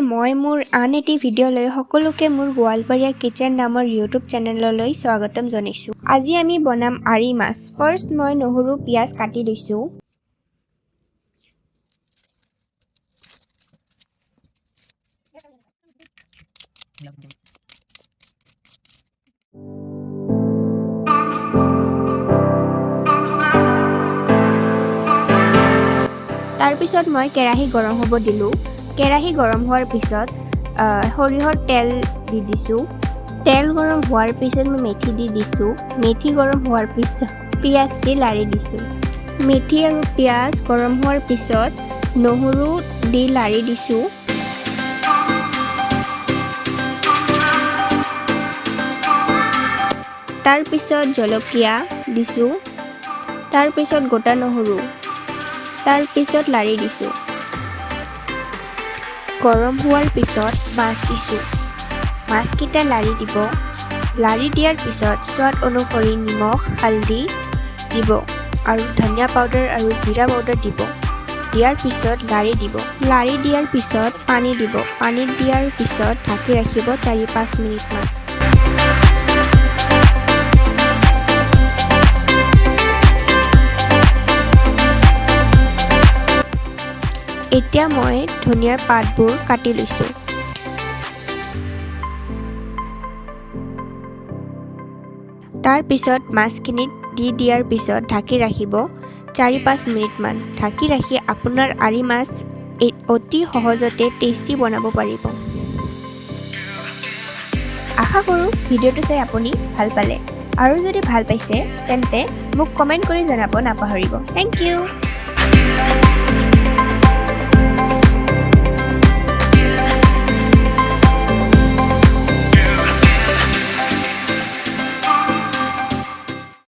মই মোৰ আন এটি ভিডিঅ' লৈ সকলোকে মোৰ গোৱালপাৰীয়া কিচেন নামৰ ইউটিউব চেনেললৈ স্বাগতম জনাইছোঁ। আজি আমি বনাম আৰি মাছ। ফাৰ্ষ্ট মই নহৰু পিয়াজ কাটি লৈছোঁ। তাৰপিছত মই কেৰাহী গৰম হ'ব দিলোঁ। কেৰাহী গৰম হোৱাৰ পিছত সৰিয়হৰ তেল দি দিছোঁ। তেল গৰম হোৱাৰ পিছত মই মেথি দি দিছোঁ। মেথি গৰম হোৱাৰ পিছত পিঁয়াজ দি লাৰি দিছোঁ। মেথি আৰু পিঁয়াজ গৰম হোৱাৰ পিছত নহৰু দি লাৰি দিছোঁ। তাৰপিছত জলকীয়া দিছোঁ। তাৰপিছত গোটা নহৰু। তাৰপিছত লাৰি দিছোঁ। গৰম হোৱাৰ পিছত মাছ দিছোঁ। মাছকেইটা লাৰি দিব। লাৰি দিয়াৰ পিছত সোৱাদ অনুসৰি নিমখ, হালধি দিব আৰু ধনিয়া পাউডাৰ আৰু জিৰা পাউডাৰ দিব। দিয়াৰ পিছত লাৰি দিব। লাৰি দিয়াৰ পিছত পানী দিব। পানী দিয়াৰ পিছত ঢাকি ৰাখিব 4-5 মিনিটমান। এতিয়া মই ধনিয়াৰ পাতবোৰ কাটি লৈছোঁ। তাৰপিছত মাছখিনিত দি দিয়াৰ পিছত ঢাকি ৰাখিব 4-5 মিনিটমান। ঢাকি ৰাখি আপোনাৰ আৰি মাছ অতি সহজতে টেষ্টি বনাব পাৰিব। আশা কৰোঁ ভিডিঅ'টো চাই আপুনি ভাল পালে। আৰু যদি ভাল পাইছে তেন্তে মোক কমেণ্ট কৰি জনাব নাপাহৰিব। Thank U.